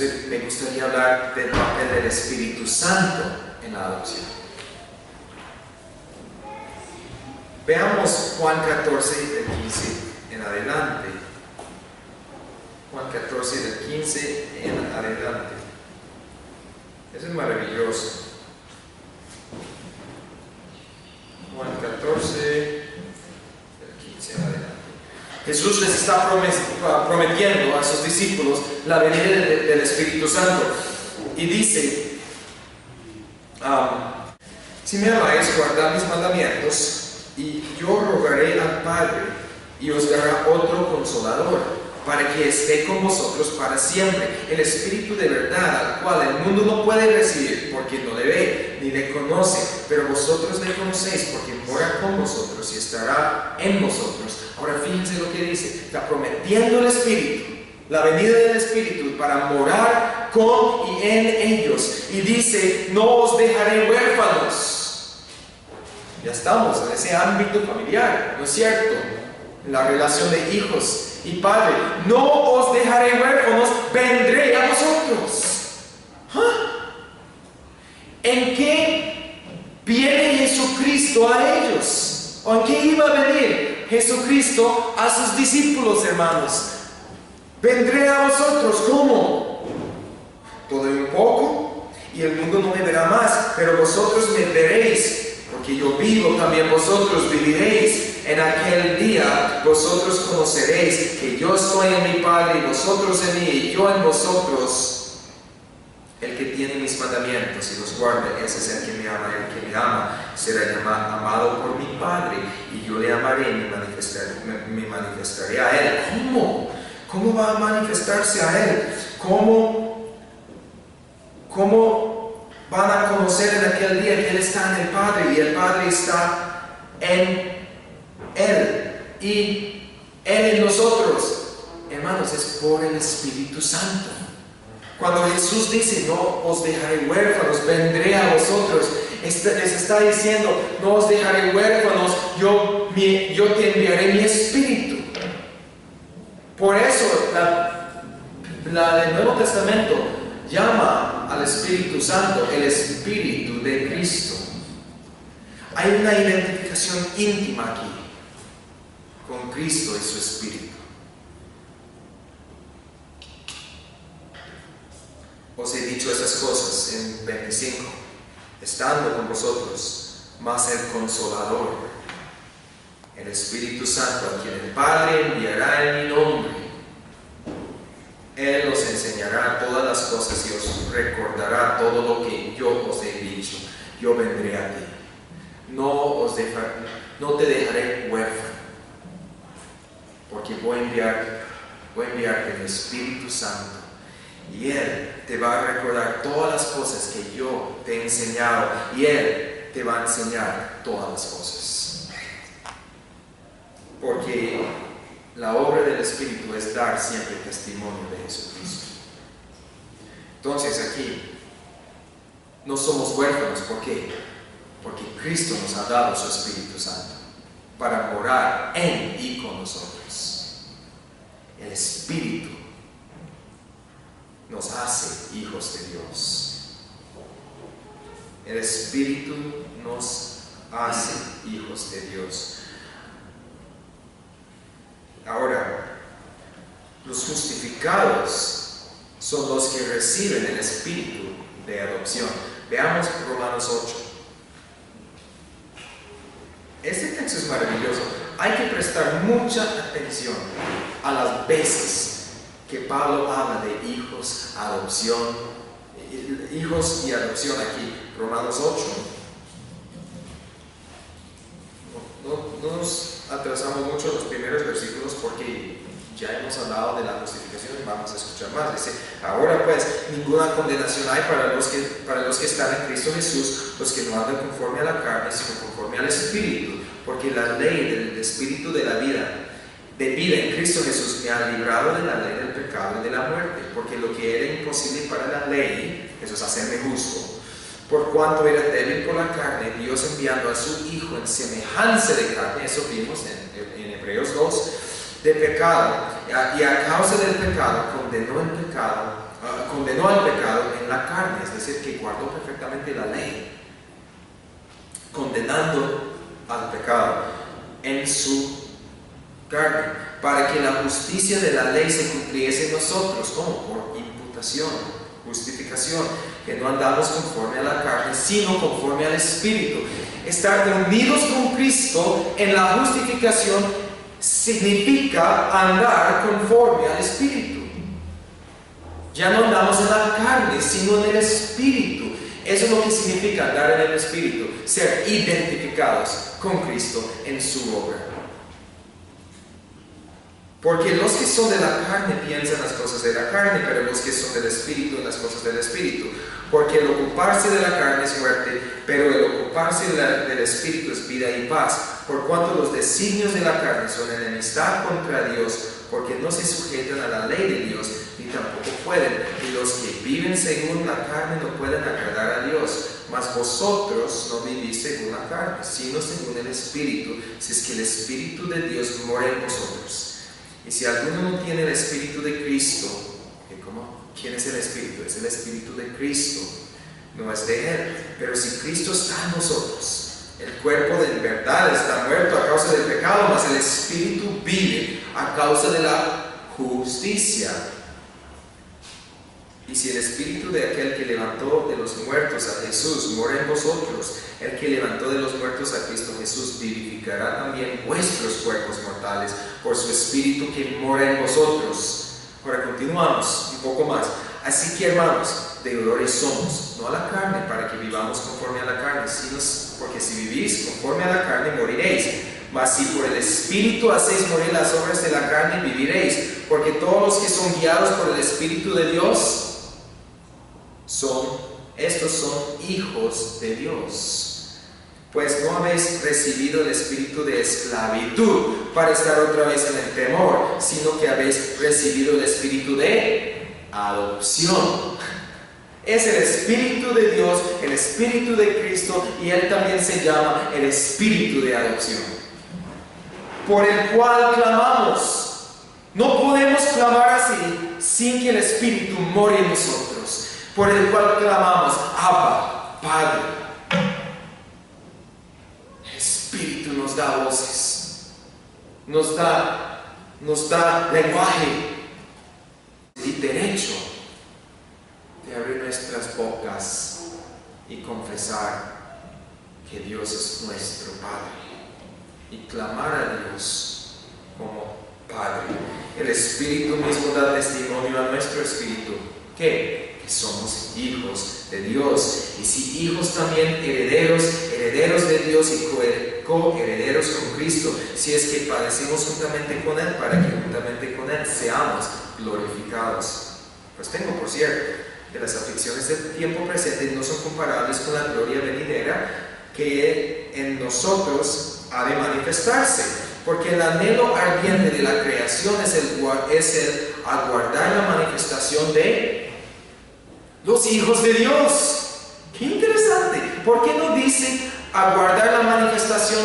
Entonces me gustaría hablar del papel del Espíritu Santo en la adopción. Veamos Juan 14, del 15 en adelante. Juan 14, del 15 en adelante. Eso es maravilloso. Juan 14, del 15 en adelante. Jesús les está prometiendo a sus discípulos la venida del Espíritu Santo. Y dice, si me amáis, guardad mis mandamientos, y yo rogaré al Padre, y os dará otro consolador, para que esté con vosotros para siempre, el Espíritu de verdad, al cual el mundo no puede recibir, porque no le ve ni le conoce, pero vosotros le conocéis, porque mora con vosotros y estará en vosotros. Ahora fíjense lo que dice, está prometiendo el Espíritu, la venida del Espíritu para morar con y en ellos. Y dice, no os dejaré huérfanos. Ya estamos en ese ámbito familiar, ¿no es cierto? En la relación de hijos y padre. No os dejaré huérfanos, vendré a vosotros. ¿En qué viene Jesucristo a ellos? ¿O en qué iba a venir Jesucristo a sus discípulos, hermanos? Vendré a vosotros, ¿cómo? Todo un poco, y el mundo no me verá más, pero vosotros me veréis, porque yo vivo, también vosotros viviréis. En aquel día vosotros conoceréis que yo estoy en mi Padre, y vosotros en mí, y yo en vosotros. El que tiene mis mandamientos y los guarda, ese es el que me ama. El que me ama será amado por mi Padre, y yo le amaré y me manifestaré a él. ¿Cómo? ¿Cómo va a manifestarse a él? ¿Cómo van a conocer en aquel día que él está en el Padre y el Padre está en él y él en nosotros? Hermanos, es por el Espíritu Santo. Cuando Jesús dice, no os dejaré huérfanos, vendré a vosotros, les está diciendo, no os dejaré huérfanos, yo te enviaré mi Espíritu. Por eso la del Nuevo Testamento llama al Espíritu Santo el Espíritu de Cristo. Hay una identificación íntima aquí con Cristo y su Espíritu. Os he dicho esas cosas en 25, estando con vosotros, mas el Consolador, el Espíritu Santo, a quien el Padre enviará en mi nombre, Él os enseñará todas las cosas y os recordará todo lo que yo os he dicho. Yo vendré a ti. No te dejaré huérfano, porque voy a enviarte el Espíritu Santo, y Él te va a recordar todas las cosas que yo te he enseñado, y Él te va a enseñar todas las cosas. Porque la obra del Espíritu es dar siempre testimonio de Jesucristo. Entonces aquí no somos huérfanos. ¿Por qué? Porque Cristo nos ha dado su Espíritu Santo para morar en y con nosotros. El Espíritu nos hace hijos de Dios. El Espíritu nos hace hijos de Dios. Ahora, los justificados son los que reciben el Espíritu de adopción. Veamos Romanos 8. Este texto es maravilloso. Hay que prestar mucha atención a las veces que Pablo habla de hijos, adopción, hijos y adopción aquí. Romanos 8. No nos atrasamos mucho en los primeros versículos porque ya hemos hablado de la justificación y vamos a escuchar más. Dice, ahora pues ninguna condenación hay para los que están en Cristo Jesús, los que no andan conforme a la carne, sino conforme al Espíritu, porque la ley del Espíritu de vida en Cristo Jesús me ha librado de la ley del pecado y de la muerte, porque lo que era imposible para la ley, eso es hacerme justo, por cuanto era débil por la carne, Dios enviando a su Hijo en semejanza de carne, eso vimos en Hebreos 2, de pecado, y a causa del pecado condenó condenó al pecado en la carne, es decir, que guardó perfectamente la ley, condenando al pecado en su carne, para que la justicia de la ley se cumpliese en nosotros. ¿Cómo? Por imputación, justificación, que no andamos conforme a la carne, sino conforme al Espíritu. Estar unidos con Cristo en la justificación significa andar conforme al Espíritu. Ya no andamos en la carne, sino en el Espíritu. Eso es lo que significa andar en el Espíritu, ser identificados con Cristo en su obra. Porque los que son de la carne piensan las cosas de la carne, pero los que son del Espíritu en las cosas del Espíritu. Porque el ocuparse de la carne es muerte, pero el ocuparse del Espíritu es vida y paz. Por cuanto los designios de la carne son enemistad contra Dios, porque no se sujetan a la ley de Dios, ni tampoco pueden. Y los que viven según la carne no pueden agradar a Dios. Mas vosotros no vivís según la carne, sino según el Espíritu, si es que el Espíritu de Dios mora en vosotros. Y si alguno no tiene el Espíritu de Cristo, ¿quién es el Espíritu? Es el Espíritu de Cristo, no es de Él. Pero si Cristo está en nosotros, el cuerpo de verdad está muerto a causa del pecado, mas el Espíritu vive a causa de la justicia. Y si el Espíritu de aquel que levantó de los muertos a Jesús mora en vosotros, el que levantó de los muertos a Cristo Jesús vivificará también vuestros cuerpos mortales por su Espíritu que mora en vosotros. Ahora continuamos un poco más. Así que, hermanos, deudores somos, no a la carne, para que vivamos conforme a la carne, sino porque si vivís conforme a la carne moriréis. Mas si por el Espíritu hacéis morir las obras de la carne, viviréis. Porque todos los que son guiados por el Espíritu de Dios, estos son hijos de Dios. Pues no habéis recibido el espíritu de esclavitud para estar otra vez en el temor, sino que habéis recibido el espíritu de adopción. Es el Espíritu de Dios, el Espíritu de Cristo, y Él también se llama el Espíritu de adopción, por el cual clamamos. No podemos clamar así sin que el Espíritu more en nosotros, por el cual clamamos, Abba, Padre. El Espíritu nos da voces, nos da lenguaje y derecho de abrir nuestras bocas y confesar que Dios es nuestro Padre y clamar a Dios como Padre. El Espíritu mismo da testimonio a nuestro espíritu que somos hijos de Dios, y si hijos también herederos de Dios y coherederos con Cristo, si es que padecemos juntamente con Él, para que juntamente con Él seamos glorificados. Pues tengo por cierto que las aflicciones del tiempo presente no son comparables con la gloria venidera que en nosotros ha de manifestarse, porque el anhelo ardiente de la creación es el aguardar la manifestación de los hijos de Dios. ¡Qué interesante! ¿Por qué no dice aguardar la manifestación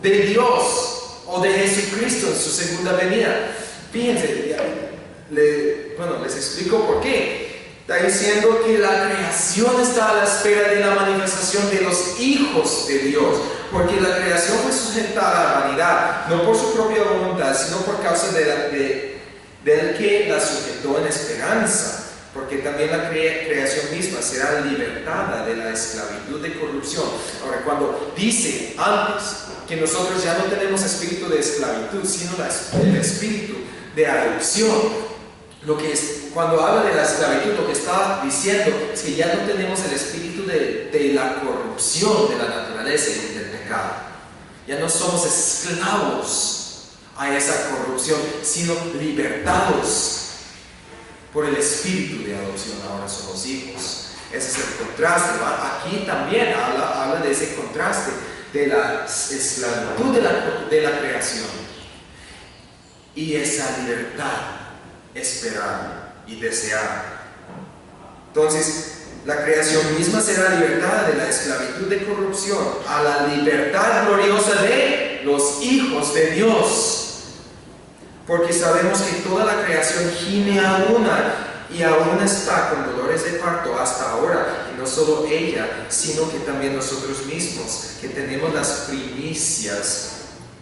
de Dios o de Jesucristo en su segunda venida? Fíjense, les explico por qué. Está diciendo que la creación está a la espera de la manifestación de los hijos de Dios, porque la creación fue sujeta a la vanidad, no por su propia voluntad, sino por causa del que la sujetó en esperanza. Porque también la creación misma será libertada de la esclavitud de corrupción. Ahora, cuando dice antes que nosotros ya no tenemos espíritu de esclavitud, sino el espíritu de adopción, cuando habla de la esclavitud, lo que está diciendo es que ya no tenemos el espíritu de la corrupción de la naturaleza y del pecado. Ya no somos esclavos a esa corrupción, sino libertados por el espíritu de adopción. Ahora somos hijos. Ese es el contraste, ¿va? Aquí también habla de ese contraste de la esclavitud de la creación y esa libertad esperada y deseada. Entonces, la creación misma será libertada de la esclavitud de corrupción a la libertad gloriosa de los hijos de Dios. Porque sabemos que toda la creación gime a una y aún está con dolores de parto hasta ahora. Y no solo ella, sino que también nosotros mismos, que tenemos las primicias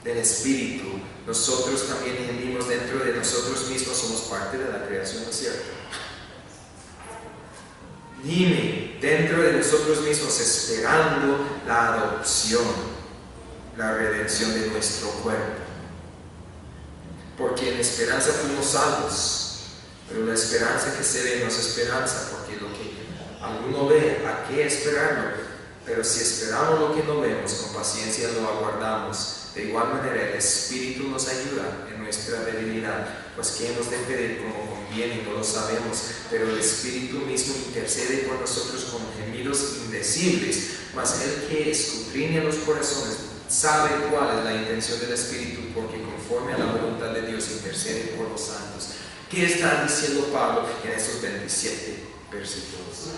del Espíritu. Nosotros también gemimos dentro de nosotros mismos, somos parte de la creación, ¿no es cierto? Dime, dentro de nosotros mismos, esperando la adopción, la redención de nuestro cuerpo. Porque en esperanza fuimos salvos, pero la esperanza que se ve no es esperanza, porque lo que alguno ve, ¿a qué esperarlo? Pero si esperamos lo que no vemos, con paciencia lo aguardamos. De igual manera, el Espíritu nos ayuda en nuestra debilidad, pues que hemos de pedir como conviene, no lo sabemos, pero el Espíritu mismo intercede por nosotros con gemidos indecibles, mas el que escudriña los corazones sabe cuál es la intención del Espíritu, porque conforme a la voluntad de Dios intercede por los santos. ¿Qué está diciendo Pablo en estos 27 versículos?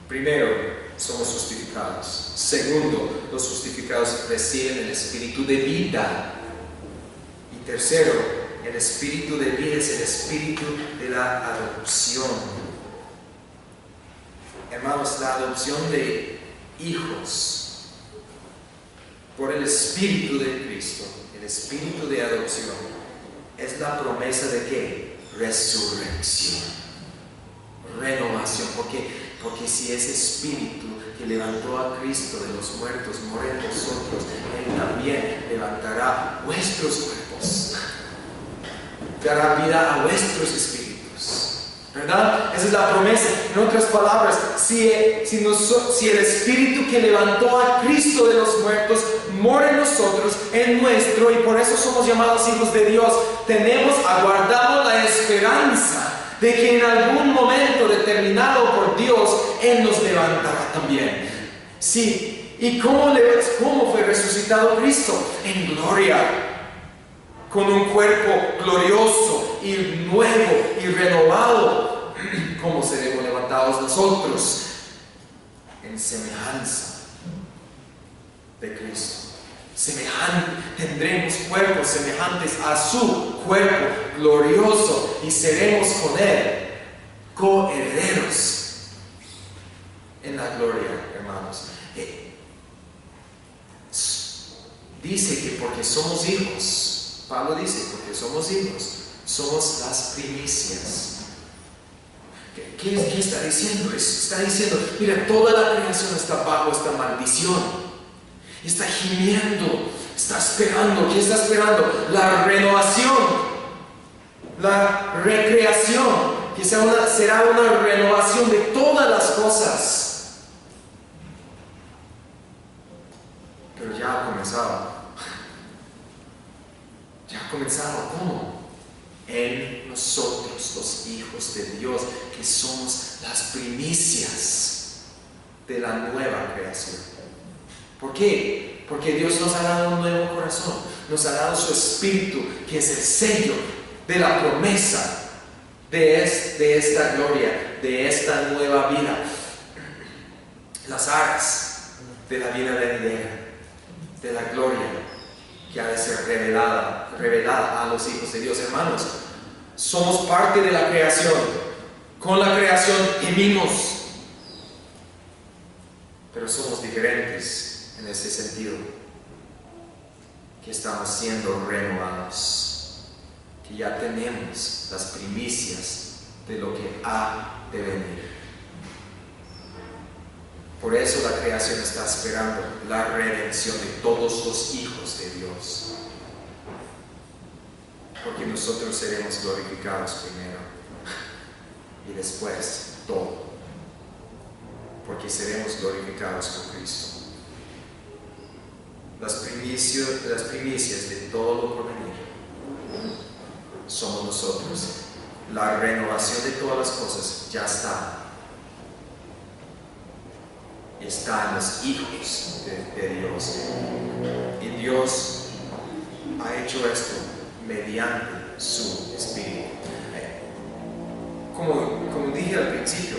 Primero, somos justificados. Segundo, los justificados reciben el espíritu de vida. Y tercero, el espíritu de vida es el espíritu de la adopción. Hermanos, la adopción de hijos por el espíritu de Cristo, el espíritu de adopción, es la promesa de ¿qué? Resurrección, renovación. Porque si ese espíritu que levantó a Cristo de los muertos mora en vosotros, Él también levantará vuestros cuerpos, dará vida a vuestros espíritus, ¿verdad? Esa es la promesa. En otras palabras, si el espíritu que levantó a Cristo de los muertos mora en nosotros, en nuestro, y por eso somos llamados hijos de Dios, aguardamos la esperanza de que en algún momento determinado por Dios, Él nos levantará también. Sí, ¿y cómo fue resucitado Cristo? En gloria, con un cuerpo glorioso y nuevo y renovado. ¿Cómo seremos levantados nosotros? En semejanza de Cristo. Tendremos cuerpos semejantes a su cuerpo glorioso y seremos con Él coherederos en la gloria, hermanos. Dice que porque somos hijos, Pablo dice, porque somos hijos, somos las primicias. ¿Qué está diciendo? Está diciendo, mira, toda la creación está bajo esta maldición. Está gimiendo, está esperando. ¿Qué está esperando? La renovación, la recreación, que será una renovación de todas las cosas. Pero ya ha comenzado. Ya ha comenzado. ¿Cómo? En nosotros, los hijos de Dios, que somos las primicias de la nueva creación. ¿Por qué? Porque Dios nos ha dado un nuevo corazón, nos ha dado su espíritu, que es el sello de la promesa de esta gloria, de esta nueva vida. Las aras de la vida venidera, de la gloria que ha de ser revelada a los hijos de Dios. Hermanos, somos parte de la creación. Con la creación gemimos, pero somos diferentes en ese sentido, que estamos siendo renovados, que ya tenemos las primicias de lo que ha de venir. Por eso la creación está esperando la redención de todos los hijos de Dios, porque nosotros seremos glorificados primero y después todo, porque seremos glorificados con Cristo. Las primicias de todo lo por venir somos nosotros. La renovación de todas las cosas ya está en los hijos de Dios. Y Dios ha hecho esto mediante su Espíritu. Como dije al principio,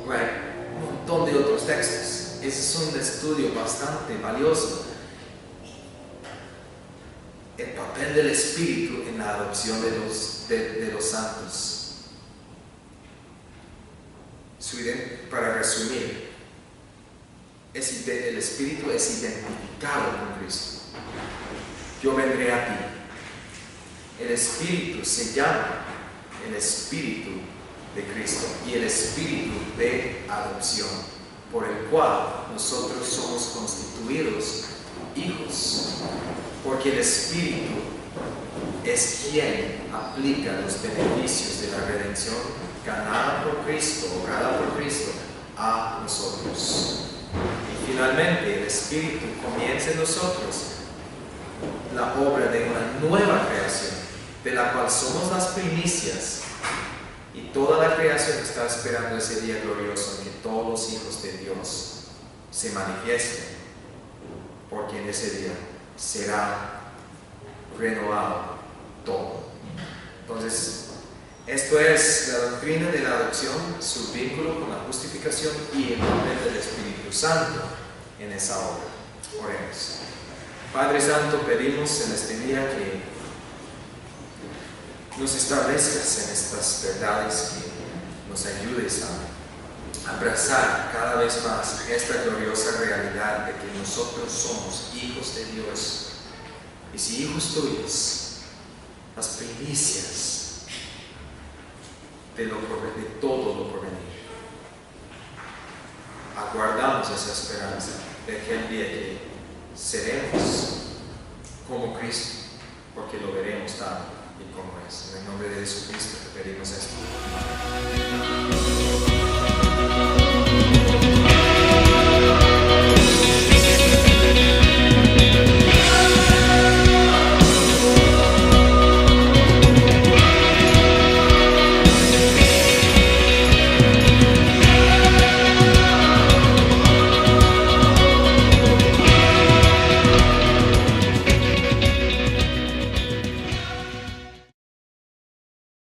un montón de otros textos. Ese es un estudio bastante valioso. El papel poder del Espíritu en la adopción de los santos. Para resumir, el Espíritu es identificado con Cristo. Yo vendré a ti. El Espíritu se llama el Espíritu de Cristo y el Espíritu de adopción, por el cual nosotros somos constituidos hijos, porque el Espíritu es quien aplica los beneficios de la redención ganada por Cristo, obrada por Cristo, a nosotros. Y finalmente el Espíritu comienza en nosotros la obra de una nueva creación, de la cual somos las primicias, y toda la creación está esperando ese día glorioso en que todos los hijos de Dios se manifiesten, porque en ese día será renovado todo. Entonces, esto es la doctrina de la adopción, su vínculo con la justificación y el papel del Espíritu Santo en esa obra. Oremos. Padre Santo, pedimos en este día que nos establezcas en estas verdades, que nos ayudes a abrazar cada vez más esta gloriosa realidad de que nosotros somos hijos de Dios, y si hijos tuyos, las primicias de todo lo por venir. Aguardamos esa esperanza de aquel día que seremos como Cristo, porque lo veremos tal y como es. En el nombre de Jesucristo te pedimos esto.